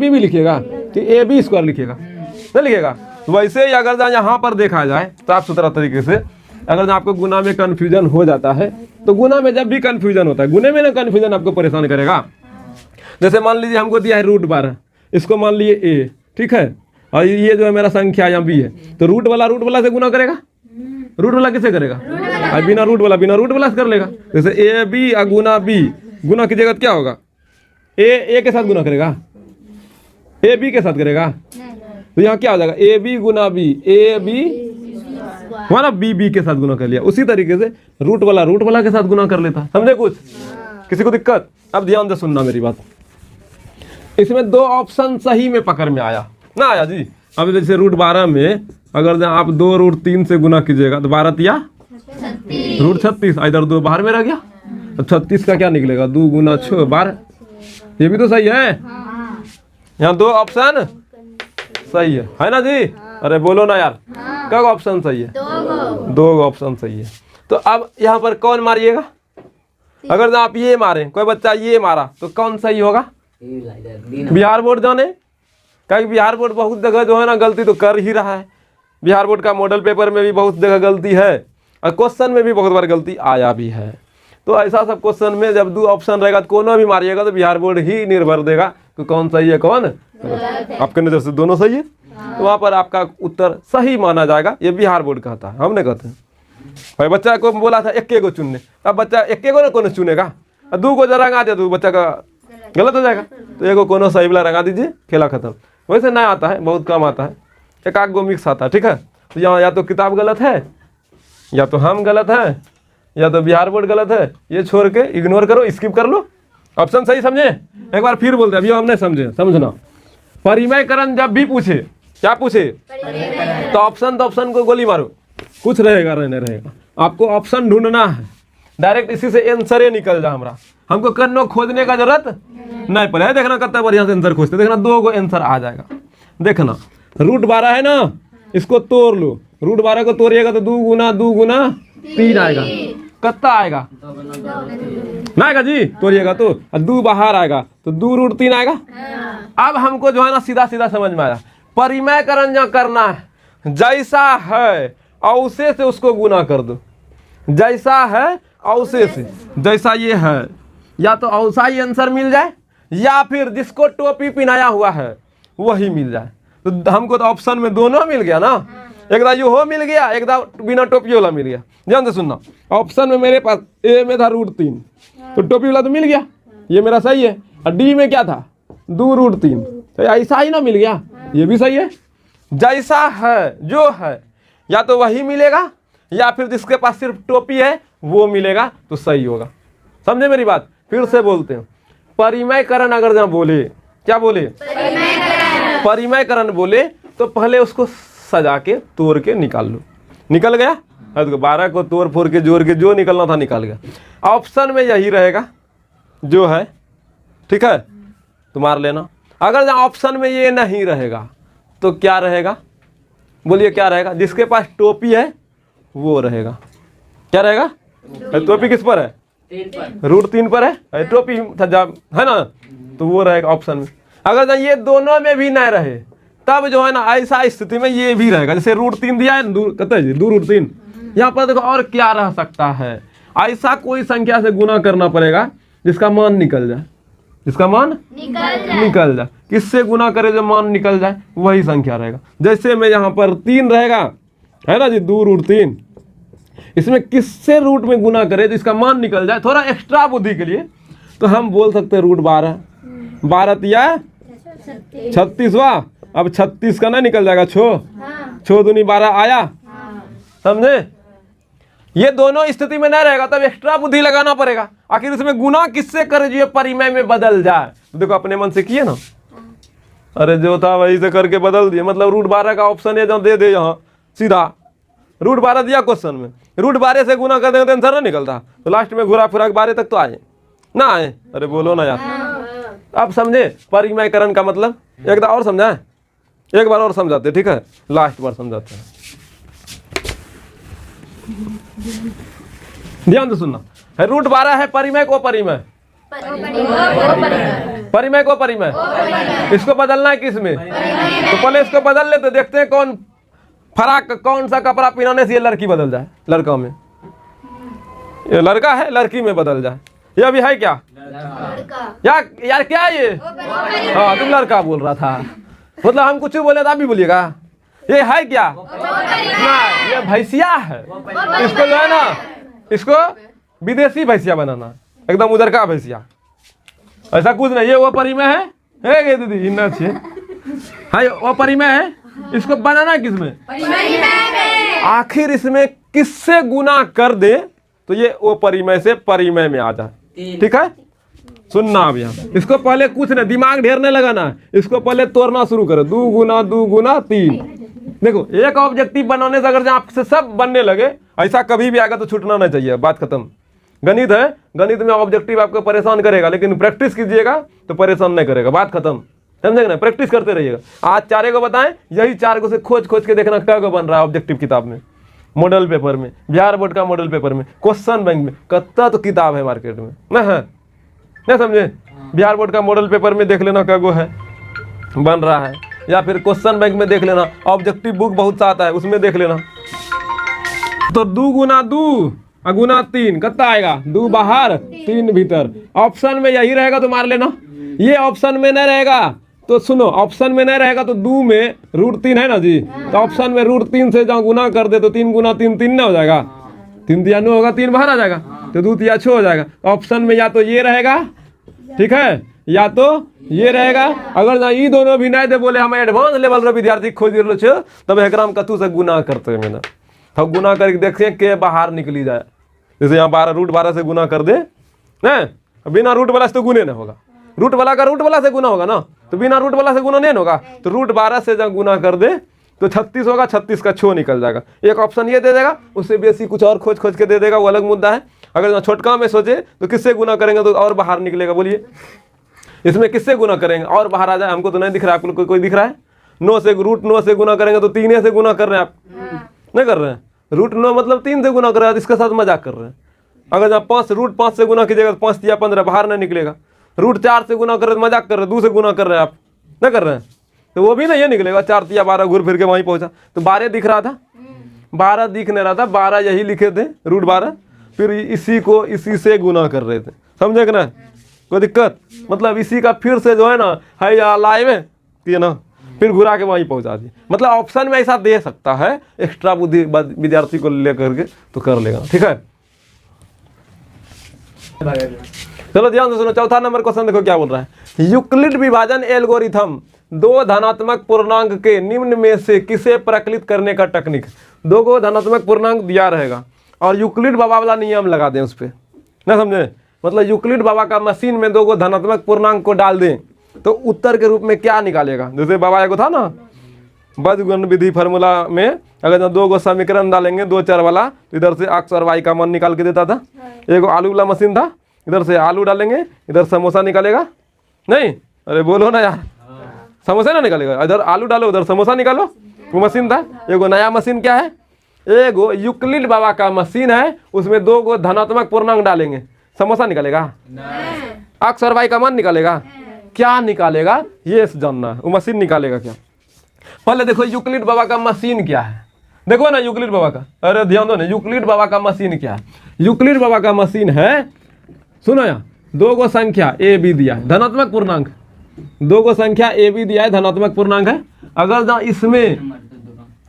भी लिखिएगा कि ए बी स्क्वायर लिखिएगा, नहीं लिखिएगा। वैसे ही अगर यहाँ पर देखा जाए तो आप सुथरा तरीके से अगर आपको गुना में कन्फ्यूजन हो जाता है तो गुना में जब भी कन्फ्यूजन होता है, गुने में ना कन्फ्यूजन आपको परेशान करेगा। जैसे मान लीजिए हमको दिया है √12, इसको मान लिए a, ठीक है, और ये जो है मेरा संख्या यहाँ b है, तो रूट वाला से गुना करेगा, रूट वाला किसे करेगा, और बिना रूट वाला से कर लेगा। जैसे ए बी गुना b, गुना कीजिएगा तो क्या होगा, ए के साथ गुना करेगा, ए बी के साथ करेगा, तो यहाँ क्या हो जाएगा, ए बी गुना बी, ए बी हमारा बी के साथ गुना कर लिया। उसी तरीके से रूट वाला के साथ गुना कर लेता। समझे कुछ, किसी को दिक्कत? अब ध्यान से सुनना मेरी बात। इसमें 2 ऑप्शन सही में पकड़ में आया ना, आया जी। अब जैसे √12 में अगर आप 2√3 से गुना कीजिएगा तो 12 × 36, इधर 2 बाहर में रह गया, तो 36 का क्या निकलेगा, 2 × 6 12। ये भी तो सही है, यहाँ 2 ऑप्शन सही है ना जी? अरे बोलो ना यार, कब ऑप्शन सही है? 2 ऑप्शन सही है। तो अब यहाँ पर कौन मारिएगा? अगर आप ये मारे, कोई बच्चा ये मारा, तो कौन सही होगा? बिहार बोर्ड जाने, क्योंकि बिहार बोर्ड बहुत जगह जो है ना गलती तो कर ही रहा है। बिहार बोर्ड का मॉडल पेपर में भी बहुत जगह गलती है, और क्वेश्चन में भी बहुत बार गलती आया भी है। तो ऐसा सब क्वेश्चन में जब 2 ऑप्शन रहेगा तो कोनो भी मारिएगा तो बिहार बोर्ड ही निर्भर देगा कि कौन सही है कौन आपके नज़र से दोनों सही है, तो वहाँ पर आपका उत्तर सही माना जाएगा। ये बिहार बोर्ड कहता है, हम नहीं कहते हैं। भाई बच्चा को बोला था 1 को चुनने, अब बच्चा 1 को ना कोनो चुनेगा, 2 को जरा रंगा दिया तो बच्चा का गलत हो जाएगा। तो 1 को कोनो सही वाला रंगा दीजिए, खेला खत्म। वैसे नहीं आता है, बहुत कम आता है, 1 गो मिक्स आता है, ठीक है। तो यहाँ या तो किताब गलत है, या तो हम गलत है, या तो बिहार बोर्ड गलत है। ये छोड़ के इग्नोर करो, स्किप कर लो। ऑप्शन सही समझे? एक बार फिर बोलते, अभी हम नहीं समझे, समझना। परिमयकरण जब भी पूछे, क्या पूछे, तो ऑप्शन को गोली मारो, कुछ रहेगा रहने रहेगा। आपको ऑप्शन ढूंढना है, डायरेक्ट इसी से आंसर निकल जा। हमरा हमको कन्नो खोजने का जरूरत नहीं पड़े। देखना कितना बढ़िया से आंसर खोजते, देखना 2 को आंसर आ जाएगा। देखना √12 है ना, इसको तोड़ लो, √12 को तोड़िएगा तो 2 × 3 आएगा। कितना आएगा? ना आएगा जी, तोड़िएगा तो 2 बाहर आएगा तो 2√3 आएगा। अब हमको जो है ना सीधा समझ में आया, परिमयकरण जो करना है, जैसा है औसे से उसको गुना कर दो। जैसा है औसे से, जैसा ये है, या तो औसा ही आंसर मिल जाए, या फिर जिसको टोपी पहनाया हुआ है वही मिल जाए। तो हमको तो ऑप्शन में दोनों मिल गया ना, एक दा यो मिल गया, एक दा बिना टोपी वाला मिल गया। ध्यान से सुनना, ऑप्शन में मेरे पास ए में था √3, तो टोपी वाला तो मिल गया, ये मेरा सही है। और डी में क्या था, 2√3, तो ऐसा ही ना मिल गया, ये भी सही है। जैसा है जो है, या तो वही मिलेगा, या फिर जिसके पास सिर्फ टोपी है वो मिलेगा, तो सही होगा। समझे मेरी बात? फिर से बोलते हैं, परिमयकरण अगर जहाँ बोले, क्या बोले, परिमयकरण बोले, तो पहले उसको सजा के तोड़ के निकाल लो। निकल गया, तो 12 को तोड़ फोड़ के जोड़ के जो निकलना था निकल गया। ऑप्शन में यही रहेगा जो है, ठीक है, तो मार लेना। अगर जहाँ ऑप्शन में ये नहीं रहेगा तो क्या रहेगा, बोलिए क्या रहेगा? जिसके पास टोपी है वो रहेगा। क्या रहेगा? टोपी किस पर है? √3 पर है, टोपी है ना, तो वो रहेगा ऑप्शन में। अगर ये दोनों में भी नहीं रहे तब जो है ना ऐसा स्थिति में ये भी रहेगा। जैसे √3 दिया है, कहते हैं 2√3, यहाँ पर देखो और क्या रह सकता है, ऐसा कोई संख्या से गुना करना पड़ेगा जिसका मान निकल जाए, जिसका मान निकल जाए। किससे गुना करे जो मान निकल जाए वही संख्या रहेगा। जैसे में यहाँ पर 3 रहेगा, है ना जी, 2√3, इसमें किससे रूट में गुना करे तो इसका मान निकल जाए। थोड़ा एक्स्ट्रा बुद्धि के लिए तो हम बोल सकते हैं √12, 12 दिया 36वां, अब 36 का ना निकल जाएगा, 6 दूनी 12 आया। समझे? ये दोनों स्थिति में नहीं रहेगा तब एक्स्ट्रा बुद्धि लगाना पड़ेगा। आखिर इसमें गुना किससे करे जो परिमय में बदल जाए। तो देखो अपने मन से किए ना, अरे जो था वही से करके बदल दिए। मतलब √12 का ऑप्शन है जहाँ दे दे, यहाँ सीधा √12 दिया क्वेश्चन में, √12 से गुना कर देंगे तो आंसर ना निकलता, तो लास्ट में घुरा फिरा 12 तक तो आए ना आए। अरे बोलो ना यार, अब समझे परिमयकरण का मतलब? एक बार और समझाएं, एक बार और समझाते, ठीक है, लास्ट बार समझाते हैं। ध्यान से सुनना है, √12 है परिमय को परिमय, परिमय को परिमय, इसको बदलना है किस में? तो पहले इसको बदल लेते, देखते हैं कौन फराक कौन सा कपड़ा पहनाने से ये लड़की बदल जाए, लड़का में, ये लड़का है लड़की में बदल जाए, ये अभी है क्या यार क्या ये? हाँ तुम लड़का बोल रहा था, मतलब हम कुछ बोले तो आप भी बोलिएगा। ये है क्या ना, ये भैंसिया है। इसको जो है ना, इसको विदेशी भैंसिया बनाना, एकदम उधर का भैंसिया, ऐसा कुछ नहीं। ये वो परी में है दीदी इतना अच्छे है, वो परी में है, इसको बनाना किसमें? आखिर इसमें किससे गुना कर दे तो ये वो परिमय से परिमय में आ जाए। ठीक है, सुनना अब यहाँ, इसको पहले कुछ नहीं, दिमाग ढेर नहीं लगाना, इसको पहले तोड़ना शुरू करो। 2 गुना 3। देखो एक ऑब्जेक्टिव बनाने से अगर आपसे सब बनने लगे, ऐसा कभी भी आएगा तो छूटना नहीं चाहिए, बात खत्म। गणित है, गणित में ऑब्जेक्टिव आपको परेशान करेगा, लेकिन प्रैक्टिस कीजिएगा तो परेशान नहीं करेगा, बात खत्म। समझेगा ना, प्रैक्टिस करते रहिएगा। आज 4 को बताएं, यही 4 को से खोज के देखना क्या को बन रहा है ऑब्जेक्टिव किताब में, मॉडल पेपर में, बिहार बोर्ड का मॉडल पेपर में, क्वेश्चन बैंक में, कत्ता तो किताब है मार्केट में ना है, नहीं समझे? बिहार बोर्ड का मॉडल पेपर में देख लेना क्या को है बन रहा है, या फिर क्वेश्चन बैंक में देख लेना, ऑब्जेक्टिव बुक बहुत सा आता है उसमें देख लेना। तो 2 गुना 2 गुना 3 कितना आएगा? 2 बाहर 3 भीतर। ऑप्शन में यही रहेगा तो मार लेना, ये ऑप्शन में नहीं रहेगा तो सुनो, ऑप्शन में नहीं रहेगा तो 2 में √3 है ना जी, तो ऑप्शन में √3 से जहाँ गुना कर दे तो 3 गुना 3 3 ना हो जाएगा, 3 दिया 9 होगा, 3 बाहर आ जाएगा, तो 2 तिया 6 हो जाएगा। ऑप्शन में या तो ये रहेगा, ठीक है, या तो ये रहेगा। अगर ना ये दोनों भी नहीं दे बोले हम एडवांस लेवल रे विद्यार्थी खोज रहे छे, तब एकराम कतु से गुना करते हैं मैंने, तब गुना करके देखें के बाहर निकली जाए। जैसे यहाँ 12 √12 से गुना कर दे ना, बिना रूट वाला से तो गुने नहीं होगा, रूट वाला का रूट वाला से गुना होगा ना, तो बिना रूट वाला से गुना नहीं होगा, तो √12 से जब गुना कर दे तो 36 होगा, 36 का 6 निकल जाएगा। एक ऑप्शन ये दे देगा, उससे बेसी कुछ और खोज के दे देगा, वो अलग मुद्दा है। अगर छोटका में सोचे तो किससे गुना करेंगे तो और बाहर निकलेगा, बोलिए इसमें किससे गुना करेंगे और बाहर आ जाए? हमको तो नहीं दिख रहा है, आपको कोई दिख रहा है? 9 से √9 से गुना करेंगे तो 3 से गुना कर रहे हैं आप, नहीं कर रहे हैं? √9 मतलब 3 से गुना कर रहे हैं, इसके साथ मजाक कर रहे हैं। अगर आप √5 से गुना कीजिएगा तो 5 या 15 बाहर नहीं निकलेगा। √4 से गुना कर रहे हैं, मजाक कर रहे हैं, 2 से गुना कर रहे हैं आप, नहीं कर रहे हैं, तो वो भी नहीं निकलेगा। 4 या 12 घूर फिर के वहीं पहुंचा, तो 12 दिख रहा था, 12 दिख नहीं रहा था, 12 यही लिखे थे √12, फिर इसी को इसी से गुना कर रहे थे, समझे कि ना? कोई दिक्कत? मतलब इसी का फिर से जो है ना, है या लाइव है कि ना, फिर घुरा के वहीं पहुंचा दी। मतलब ऑप्शन में ऐसा दे सकता है, एक्स्ट्रा बुद्धि विद्यार्थी को लेकर के तो कर लेगा। ठीक है, चलो ध्यान से सुनो। चौथा नंबर क्वेश्चन देखो क्या बोल रहा है। यूक्लिड विभाजन एल्गोरिथम 2 धनात्मक पूर्णांक के निम्न में से किसे प्रकलित करने का टेक्निक। 2 को धनात्मक पूर्णांक दिया रहेगा और यूक्लिड बाबा वाला नियम लगा दें उस पर, ना समझे? मतलब यूक्लिड बाबा का मशीन में 2 को धनात्मक पूर्णांक को डाल दें तो उत्तर के रूप में क्या निकालेगा। जैसे बाबा को था ना बीजगणित विधि फार्मूला में, अगर 2 को समीकरण डालेंगे 2 चर वाला, तो इधर से x और y का मान निकाल के देता था। एक आलू वाला मशीन था, इधर से आलू डालेंगे, इधर समोसा निकालेगा। नहीं, अरे बोलो ना यार, समोसा ना निकालेगा, इधर आलू डालो उधर समोसा निकालो, वो मशीन था। एगो नया मशीन क्या है, एगो यूक्लिड बाबा का मशीन है, उसमें 2 को धनात्मक पूर्णांक डालेंगे, समोसा निकालेगा? x और y का मान निकालेगा? क्या निकालेगा ये जानना है, वो मशीन निकालेगा क्या। पहले देखो यूक्लिड बाबा का मशीन क्या है, देखो ना यूक्लिड बाबा का, अरे ध्यान दो ना, यूक्लिड बाबा का मशीन क्या है। यूक्लिड बाबा का मशीन है, सुनो यहाँ, 2 को संख्या ए बी दिया है, धनात्मक पूर्णांक, 2 को संख्या ए बी दिया है, धनात्मक पूर्णांक है। अगर ना इसमें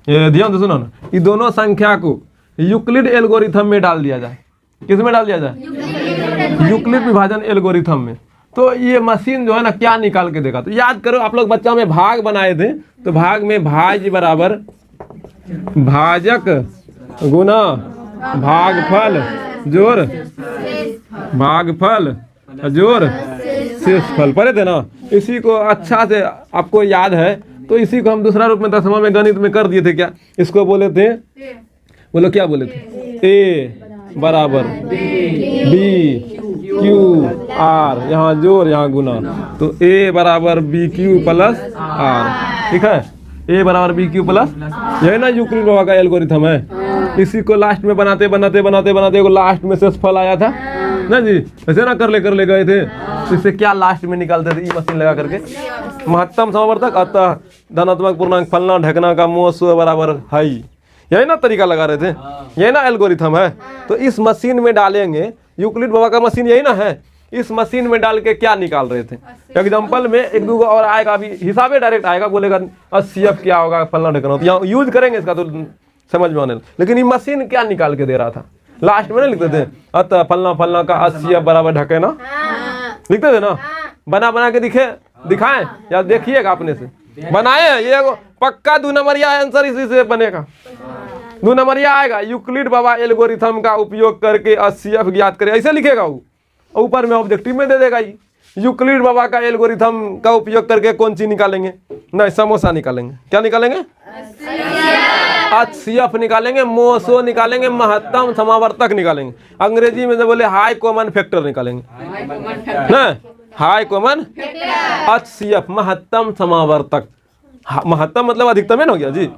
ध्यान से सुनो ना, ये दोनों संख्या को यूक्लिड एल्गोरिथम में डाल दिया जाए, किस में डाल दिया जाए? यूक्लिड विभाजन एल्गोरिथम में, तो ये मशीन जो है ना क्या निकाल के देगा। तो याद करो, आप लोग बच्चा में भाग बनाए थे, तो भाग में भाज्य बराबर भाजक गुना भागफल जोड़ भागफल जोड़ शेषफल, पढ़े थे ना? इसी को अच्छा से आपको याद है, तो इसी को हम दूसरा रूप में 10वां में गणित में कर दिए थे। क्या इसको बोले थे? बोलो क्या बोले थे? ए बराबर बी क्यू आर, यहाँ जोड़ यहाँ गुना, तो ए बराबर बी क्यू प्लस आर। ठीक है, ए बराबर बी क्यू प्लस, यही ना यूक्लिड बाबा का एल्गोरिथम है। इसी को लास्ट में बनाते बनाते बनाते बनाते एगो लास्ट में शेषफल आया था ना जी, ऐसे ना कर ले गए थे। तो इससे क्या लास्ट में निकालते थे, ई मशीन लगा करके महत्तम समावर्तक अतः धनात्मक पूर्णांक फलना ढकना का मोह स्व बराबर है, यही ना तरीका लगा रहे थे, यही ना एल्गोरिथम है। तो इस मशीन में डालेंगे, यूक्लिड बाबा का मशीन यही ना है, इस मशीन में डाल के क्या निकाल रहे थे। एग्जाम्पल में एक दो और आएगा, अभी हिसाबे डायरेक्ट आएगा, बोलेगा HCF क्या होगा फलना ढकना, तो यहाँ यूज करेंगे इसका तो समझ में आने। लेकिन ये मशीन क्या निकाल के दे रहा था, लास्ट में ना लिखते थे अतः फलना फलना का HCF बराबर ढकेना, लिखते थे ना। बना के दिखाएं या देखिएगा अपने से, बनाए ये पक्का 2 नंबरिया आंसर इसी से बनेगा, 2 नंबरिया आएगा। यूक्लिड बाबा एल्गोरिथम का उपयोग करके HCF ज्ञात करें, ऐसे लिखेगा वो, ऊपर में ऑब्जेक्टिव में दे देगा ये। यूक्लिड बाबा का एल्गोरिथम का उपयोग करके कौन सी निकालेंगे, नहीं समोसा निकालेंगे, क्या निकालेंगे, HCF निकालेंगे, मोसो निकालेंगे, महत्तम समावर्तक निकालेंगे। अंग्रेजी में जो बोले हाई कॉमन फैक्टर निकालेंगे ना, हाई कॉमन HCF महत्तम समावर्तक, महत्तम मतलब अधिकतम है ना, हो गया जी,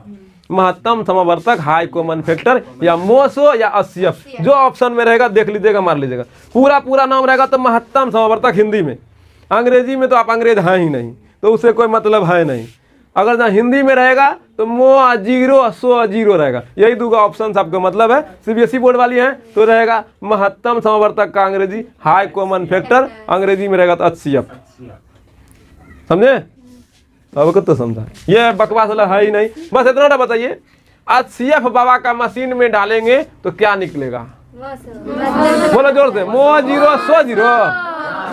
महत्तम समावर्तक हाई कॉमन फैक्टर या मोसो या HCF, जो ऑप्शन में रहेगा देख लीजिएगा, मार लीजिएगा। पूरा नाम रहेगा तो महत्तम समावर्तक हिंदी में, अंग्रेजी में तो आप अंग्रेज हैं ही नहीं, तो उससे कोई मतलब है नहीं। अगर ना हिंदी में रहेगा तो मो जीरो सो जीरो रहेगा, यही 2 ऑप्शन आपका मतलब है। CBSE बोर्ड वाली है तो रहेगा महत्तम समावर्तक का अंग्रेजी हाई कॉमन फैक्टर, अंग्रेजी में रहेगा तो HCF, समझे। अब तो समझा, ये बकवास वाला है ही नहीं, बस इतना ना बताइए। HCF बाबा का मशीन में डालेंगे तो क्या निकलेगा, बोलो जोर से, मो जीरो सो जीरो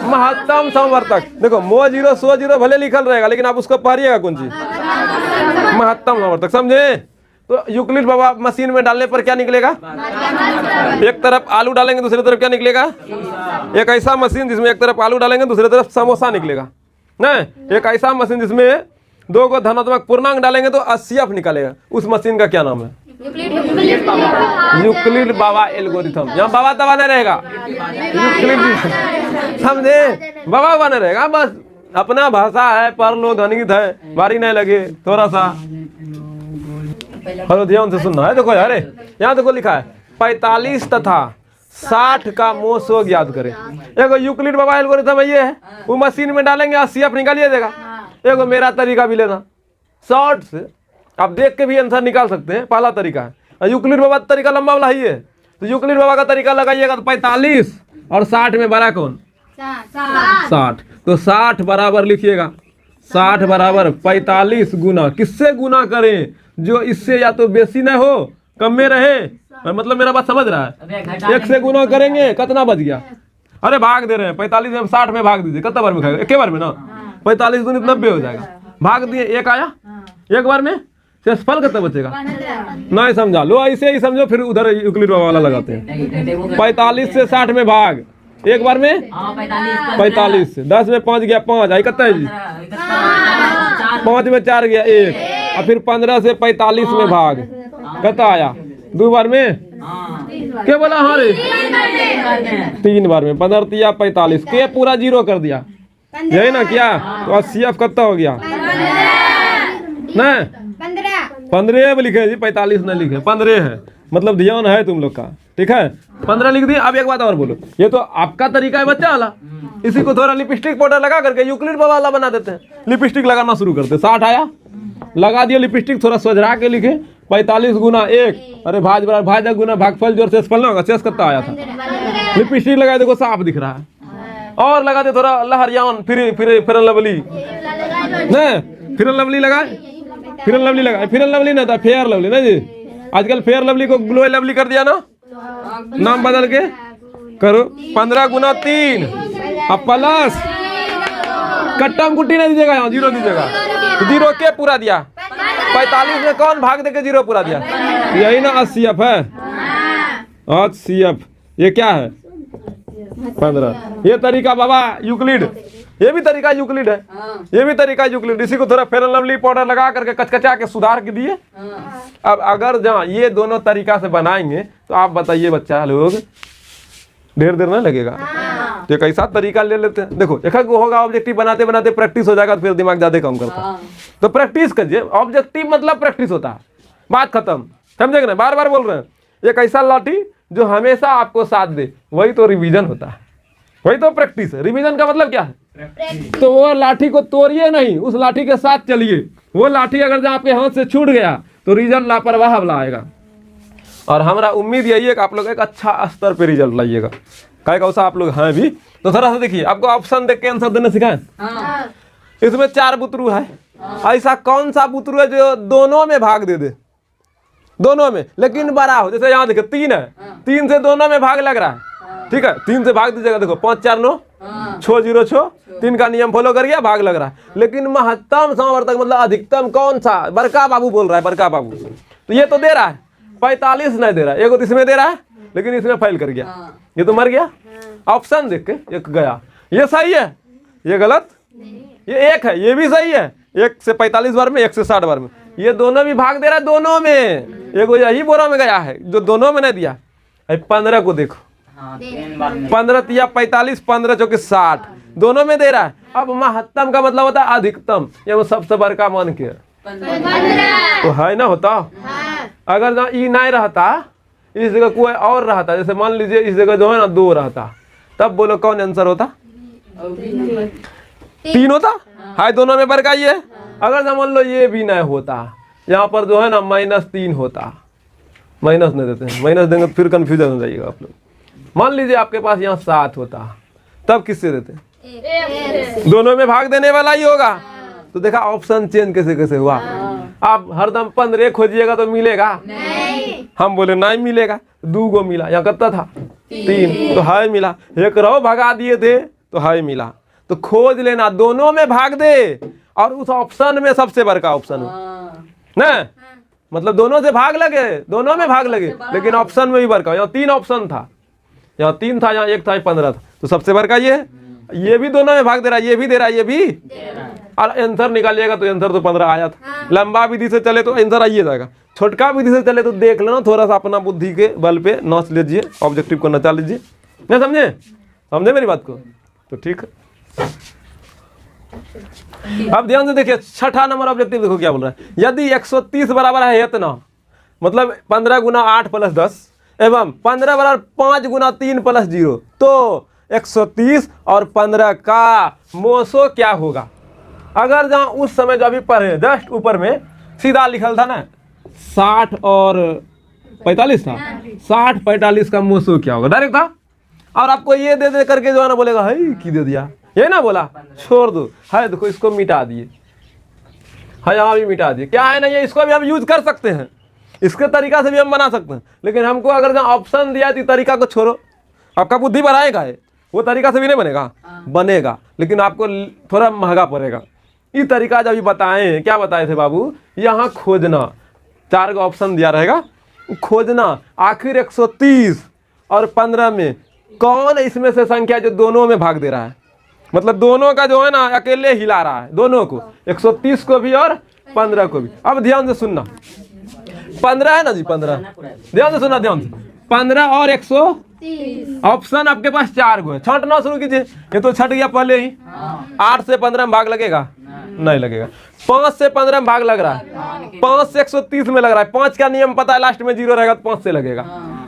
महत्तम समावर्तक। देखो मो जीरो सो जीरो भले लिखल रहेगा, लेकिन आप उसको पढ़िएगा कौन चीज, महत्तम समावर्तक, समझे। तो यूक्लिड बाबा मशीन में डालने पर क्या निकलेगा, एक तरफ आलू डालेंगे दूसरी तरफ क्या निकलेगा, एक ऐसा मशीन जिसमें एक तरफ आलू डालेंगे दूसरी तरफ समोसा निकलेगा ना, एक ऐसा मशीन जिसमें 2 को धनात्मक पूर्णांक डालेंगे तो HCF निकलेगा। उस मशीन का क्या नाम है, यूक्लिड बाबा एल्गोरिथम। यहाँ बाबा तबा नहीं रहेगा, यूक्लिड, समझे, बाबा बने रहेगा, बस अपना भाषा है, पढ़ लो, गणित है, बारी नहीं लगे थोड़ा सा, हेलो ध्यान से सुनना है। देखो यार यहाँ देखो लिखा है 45 तथा 60 का मोसो ज्ञात करें। एगो यूक्लिड बाबा एल्गोरिथम ये है, वो मशीन में डालेंगे HCF निकालिए देगा। एगो मेरा तरीका भी लेना, शॉर्ट से आप देख के भी आंसर निकाल सकते हैं, पहला तरीका है। यूक्लिड बाबा तरीका लंबा वाला ही है, तो यूक्लिड बाबा का तरीका लगाइएगा तो 45 और 60 में बड़ा कौन, 60, तो 60 बराबर लिखिएगा, 60 बराबर 45 गुना, किससे गुना करें, जो इससे या तो बेसी न हो कम में रहे, मतलब मेरा बात समझ रहा है। 1 से गुना करेंगे कितना बच गया, अरे भाग दे रहे हैं 45 में 60 में भाग दीजिए, कितना बार में खाएगा, एक बार में ना, 45 दूनी 90 हो जाएगा, भाग दिए 1 आया, 1 बार में शेषफल कितना बचेगा, नहीं समझा लो, ऐसे ही समझो, फिर उधर यूक्लिड बाबा वाला लगाते हैं। 45 से 60 में भाग, 1 बार में 45 से 10 में 5 गया 5, आई कितना है जी, 5 में 4 गया 1, और फिर 15 से 45 में भाग, कितना आया, 2 बार में, क्या बोला, हाँ रे 3 बार में, 15 45 के पूरा 0 कर दिया, यही ना क्या, तो HCF कितना हो गया, ना 15 लिखे जी, 45 न लिखे, 15 है, मतलब ध्यान है तुम लोग का, ठीक है, 15 लिख दिए। अब एक बात और बोलो, ये तो आपका तरीका है बच्चा वाला, इसी को थोड़ा लिपस्टिक पाउडर लगा करके यूक्लिड बाबा वाला बना देते हैं, लिपस्टिक लगाना शुरू करते, 60 आया, लगा दिया लिपस्टिक, थोड़ा सोझरा के लिखे 45 गुना 1, अरे भाज गुना भागफल जोर से फल ना होगा, शेष कितना आया था, लिपस्टिक लगाए देखो साफ दिख रहा है, और लगा दे थोड़ा लहरियान, फिर लवली न, फिर लवली लगाए, फिर लवली ना था फेयर लवली ना जी, आजकल फेयर लवली को ग्लो लवली कर दिया ना, नाम बदल के करो, 15 गुना 3 अब प्लस, कट्टा में कुट्टी नहीं दीजिएगा, यहाँ 0 दीजिएगा, तो 0 के पूरा दिया, 45 में कौन भाग दे के 0 पूरा दिया, यही ना HCF है, HCF ये क्या है 15, ये तरीका बाबा यूक्लिड, ये भी तरीका यूक्लिड है, ये भी तरीका यूक्लिड, इसी को थोड़ा फेयर लवली पाउडर लगा करके कचकचा के सुधार के दिए। अब अगर जहाँ ये दोनों तरीका से बनाएंगे तो आप बताइए बच्चा लोग, ढेर देर ना लगेगा, तो एक ऐसा तरीका ले लेते हैं। देखो एक होगा ऑब्जेक्टिव बनाते बनाते प्रैक्टिस हो जाएगा तो फिर दिमाग ज़्यादा काम करता है। तो प्रैक्टिस करिए, ऑब्जेक्टिव मतलब प्रैक्टिस होता है, बात खत्म, समझे ना? बार बार बोल रहे हैं। एक ऐसा लाठी जो हमेशा आपको साथ दे, वही तो रिवीजन होता है, वही तो प्रैक्टिस है। रिवीजन का मतलब क्या है? तो वो लाठी को तोड़िए नहीं, उस लाठी के साथ चलिए। वो लाठी अगर आपके हाथ से छूट गया तो रिजल्ट लापरवाह वाला आएगा। और हमारा उम्मीद यही है कि आप लोग एक अच्छा स्तर पे रिजल्ट लाइएगा। क्या कौसा आप लोग हैं भी। तो थोड़ा सा देखिए, आपको ऑप्शन देख के आंसर देने सिखाएं। इसमें 4 बुतरू है, ऐसा कौन सा बुतरू है जो दोनों में भाग दे दे? दोनों में, लेकिन बड़ा हो। जैसे यहाँ देखो 3 है, 3 से दोनों में भाग लग रहा है, ठीक है, 3 से भाग दीजिएगा। देखो 5 4 9 6 0 6, 3 का नियम फॉलो कर गया, भाग लग रहा है। लेकिन महत्तम समवर्तक मतलब अधिकतम कौन सा? बड़का बाबू बोल रहा है, बड़का बाबू। तो ये तो दे रहा है 45 नहीं दे रहा है, एक तो इसमें दे रहा है लेकिन इसमें फेल कर गया, ये तो मर गया। ऑप्शन देख के एक गया, ये सही है, ये गलत, ये एक है, ये भी सही है। 1 से 45 बार में, 1 से 60 बार में, ये दोनों भी भाग दे रहा है दोनों में। एक यही बोरा में गया है जो दोनों में नहीं दिया। 15 को देखो, 15 तिया 45, 15 चौके 60, दोनों में दे रहा है। अब महत्तम का मतलब होता है अधिकतम, ये वो सबसे बड़का मान के तो है ना होता। अगर ना ई नहीं रहता, इस जगह कोई और रहता, जैसे मान लीजिए इस जगह जो है ना 2 रहता, तब बोलो कौन आंसर होता? 3 होता है, दोनों में बड़का ये। अगर ना मान लो ये भी नहीं होता, यहाँ पर जो है ना -3 होता, माइनस नहीं देते हैं, माइनस देंगे फिर कंफ्यूजन हो जाइएगा आप लोग। मान लीजिए आपके पास यहाँ 7 होता, तब किससे देते? दोनों में भाग देने वाला ही होगा। तो देखा ऑप्शन चेंज कैसे कैसे हुआ। आप हरदम 15 खोजिएगा तो मिलेगा नहीं। हम बोले नहीं मिलेगा, 2 गो मिला, यहाँ कितना था 3, तो हाई मिला। एक रहो भगा दिए थे तो हाई मिला। तो खोज लेना, दोनों में भाग दे, और उस ऑप्शन में सबसे बड़का ऑप्शन हो ना, मतलब दोनों से भाग लगे, दोनों में भाग लगे, लेकिन ऑप्शन में भी बड़का। यहाँ 3 ऑप्शन था, यहाँ 3 था, यहाँ 1 था, 15 था, तो सबसे बड़का ये भी दोनों में भाग दे रहा है, ये भी दे रहा है, ये भी। और आंसर निकालिएगा तो आंसर तो 15 आया था। लंबा विधि से चले तो आंसर आइए जाएगा, छोटका विधि से चले तो देख लेना, थोड़ा सा अपना बुद्धि के बल पे नोच लीजिए, ऑब्जेक्टिव को नचा लीजिए। नहीं समझे? समझे मेरी बात को? तो ठीक है। अब ध्यान से देखिए, 6ठा नंबर ऑब्जेक्टिव देखो क्या बोल रहा है। यदि 130 बराबर है इतना, मतलब 15 गुना 8 प्लस 10 एवं 15 बराबर 5 गुना 3 प्लस 0, तो 130 और 15 का मोसो क्या होगा? अगर जहाँ उस समय जो अभी पढ़े जस्ट ऊपर में सीधा लिखल था ना 60 और 45 था, 60 45 का मोसो क्या होगा? डायरेक्ट था। और आपको ये दे दे करके जो है ना बोलेगा है की दे दिया, ये ना बोला छोड़ दो, है देखो इसको मिटा दिए, है यहाँ भी मिटा दिए, क्या है ना, ये इसको भी हम यूज कर सकते हैं, इसके तरीका से भी हम बना सकते हैं। लेकिन हमको अगर जहाँ ऑप्शन दिया तो तरीका को छोड़ो, आपका बुद्धि बढ़ाएगा है, वो तरीका से भी नहीं बनेगा, बनेगा लेकिन आपको थोड़ा महंगा पड़ेगा। ये तरीका जब बताएं, क्या बताए थे बाबू, यहाँ खोजना, 4 का ऑप्शन दिया रहेगा, खोजना आखिर 130 और 15 में कौन इसमें से संख्या जो दोनों में भाग दे रहा है, मतलब दोनों का जो है ना अकेले हिला रहा है, दोनों को, 130 को भी और 15 को भी। अब ध्यान से सुनना, 15 है ना जी, 15 ध्यान से सुनना, ध्यान से, 15 और 130 ऑप्शन आपके पास 4 गो है। छांटना शुरू कीजिए, ये तो छट गया पहले ही। 8 से 15 में भाग लगेगा? नहीं लगेगा। 5 से 15 में भाग लग रहा है, 5 से 130 में लग रहा है। 5 का नियम पता है, लास्ट में 0 रहेगा तो 5 से लगेगा,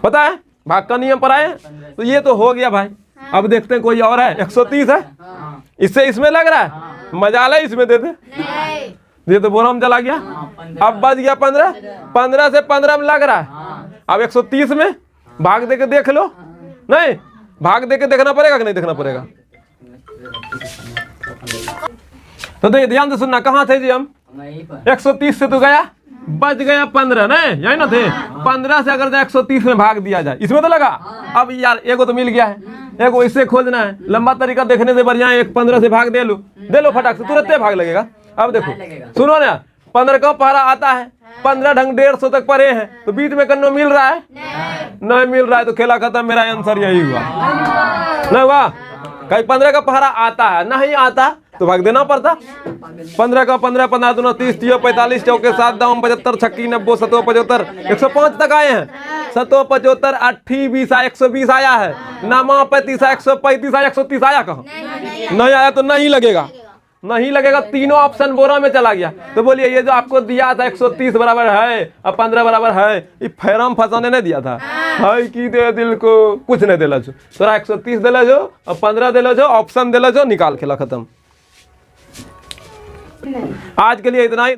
पता है भाग का नियम पर आए। तो ये तो हो गया भाई। अब देखते हैं कोई और है, 130 है, इससे इसमें लग रहा है, मजाल है इसमें दे दे, ये तो बोरा में चला गया। अब बच गया 15, 15 से 15 में लग रहा है, अब 130 में भाग दे के देख लो, नहीं भाग दे के देखना पड़ेगा कि नहीं देखना पड़ेगा? तो देखिए ध्यान से सुनना, कहाँ थे जी हम? 130 से तो गया, बच गया 15, नहीं यही ना थे। 15 से अगर 130 में भाग दिया जाए, इसमें तो लगा। अब यार एगो तो मिल गया है, एगो इससे खोजना है, लंबा तरीका देखने से बढ़िया है 15 से भाग दे लो फटाक से, तुरंत भाग लगेगा। अब देखो सुनो ना, 15 का पहरा आता है, 15 ढंग 150 तक परे हैं, तो बीच में कन्नो मिल रहा है, नहीं मिल रहा है, तो खेला खत्म, मेरा आंसर यही हुआ, नहीं हुआ? कहीं 15 का पहरा आता है, नहीं आता तो भाग देना पड़ता। 15 का 15, 15 दूना 30, 30 45, चौके 7 दाम 75, छक्की 90, 7 75, 105 तक आए हैं। 7 75, 8 20 120 आया है। नामा 35, 135, 130 आया कहाँ? नहीं आया तो नहीं लगेगा, नहीं लगेगा। तीनों ऑप्शन बोरा में चला गया। तो बोलिए ये जो आपको दिया था 130 बराबर है और 15 बराबर है, ये फैरम फंसाने नहीं दिया था है कि दे दिल को कुछ नहीं दिला जो, तोरा 130 दिला जो और 15 दिला जो, ऑप्शन दिला जो, निकाल खेला खत्म। आज के लिए इतना ही।